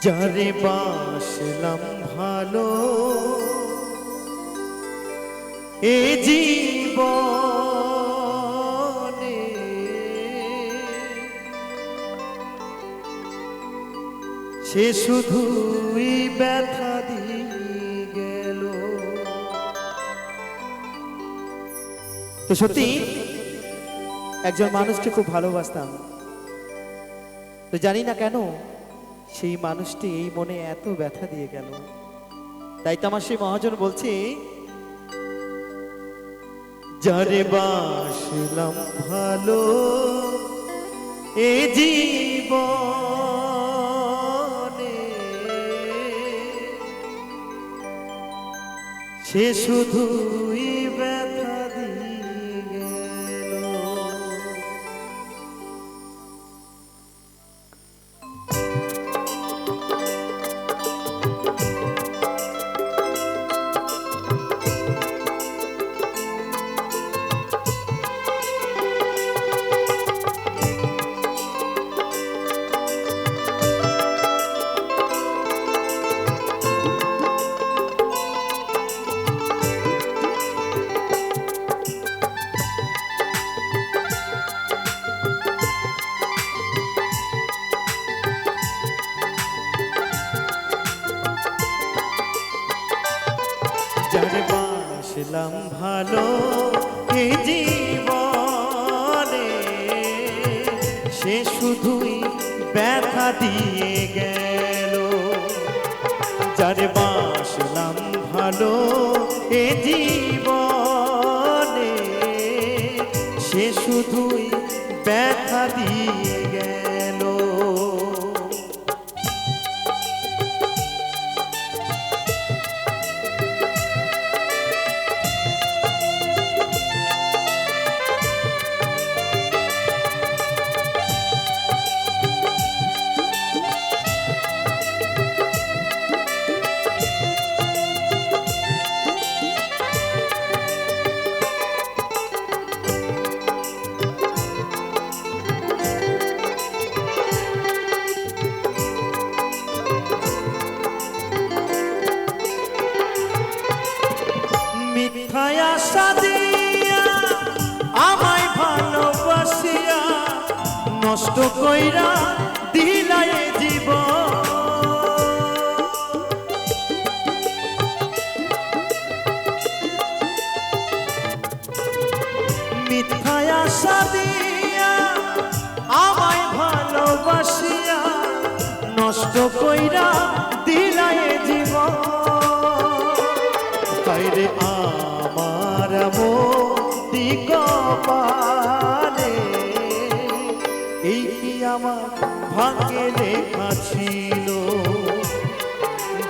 যারে বাসলাম ভালো এ জীবনে, সে শুধুই ব্যথা দিয়ে গেল। তো সত্যি একজন মানুষকে খুব ভালোবাসতাম, তো জানি না কেন সেই মানুষটি এই মনে এত ব্যথা দিয়ে গেল। তাই তো আমার সেই মহাজন বলছে, যারে বাসলাম ভালো এ জীবনে, সে শুধুই ব্যথা দিয়ে গেল। যারে বাসলাম ভালো এ জীবনে, সে শুধুই ব্যথা দিয়ে গেল। যারে বাসলাম ভালো এ জীবনে, সে শুধুই ব্যথা দিয়ে গেল। মিথ্যায় আশা দিয়া আমায় ভালোবাসিয়া নষ্ট কইরা দিলা এ জীবন। মিথ্যায় আশা দিয়া আমায় ভালোবাসিয়া নষ্ট কইরা দিলা এ জীবন। তাইরে আমার মতি কপালে, এই কি আমার ভাগ্যে লেখা ছিল।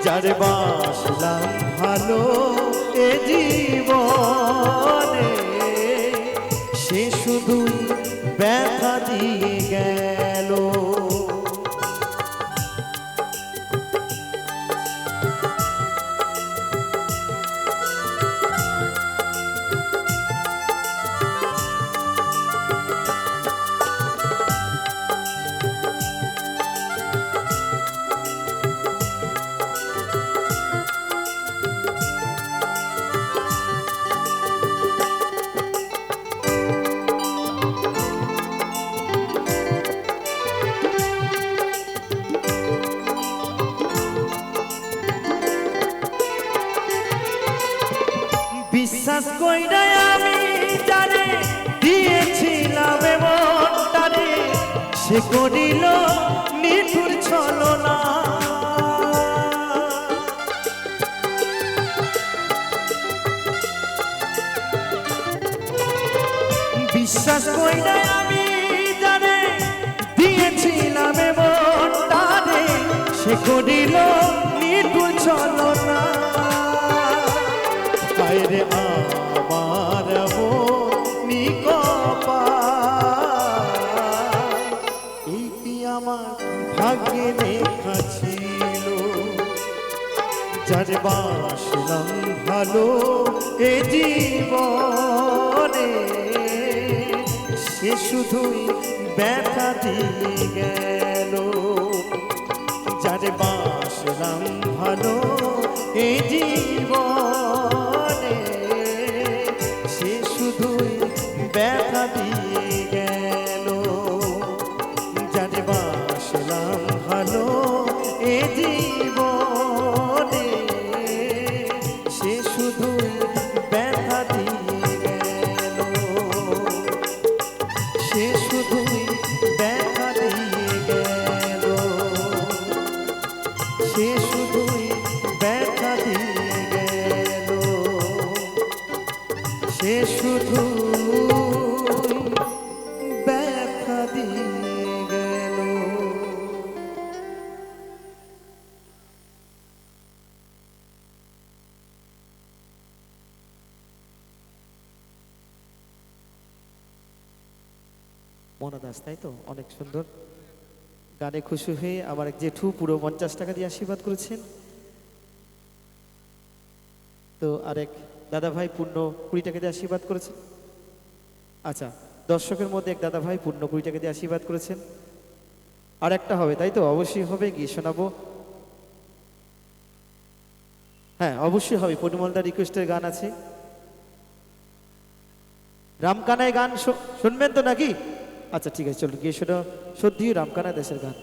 যারে বাসলাম ভালো এ জীবনে, সে শুধু ব্যথা দিয়ে গেল। বিশ্বাস কইরা আমি জানি দিয়েছিলাম মনটারে, সে করিল নিঠুর ছলনা। বিশ্বাস কইরা আমি জানি দিয়েছিলাম মনটারে, সে করিল নিঠুর ছলনা। তাইরে আমার মনি কপাল, এইটি আমার ভাগ্যে লেখা ছিল। যারে বাসলাম ভালো এ জীবনে, সে শুধুই ব্যথা দিয়ে গেল। যারে বাসলাম ভালো এই জীবনে সে শুধুই ব্যথা দিয়ে গেল। যারে বাসলাম ভালো এই জীবনে সে শুধুই ব্যথা দিয়ে গেল। সে শুধুই ব্যথা দিয়ে গেল। সে শুধুই ব্যথা দিয়ে গেল। সে শুধুই ব্যথা দিয়ে গেল। মনা দাস, তাই তো? অনেক সুন্দর গানে খুশি হয়ে আমার এক জেঠু পুরো 50 টাকা দিয়ে আশীর্বাদ করেছেন। তো আরেক দাদা ভাই পূর্ণ 20 টাকা দিয়ে আশীর্বাদ করেছেন। আচ্ছা, দর্শকের মধ্যে এক দাদা ভাই পূর্ণ 20 টাকা দিয়ে আশীর্বাদ করেছেন। আর একটা হবে, তাই তো? অবশ্যই হবে, গিয়ে শোনাবো। হ্যাঁ, অবশ্যই হবে। পরিমলদার রিকোয়েস্টের গান আছে। রামকানায় গান শুনবেন তো নাকি? আচ্ছা ঠিক আছে, চলুন গিয়ে শোনা সত্যি রামকানা দেশের গান।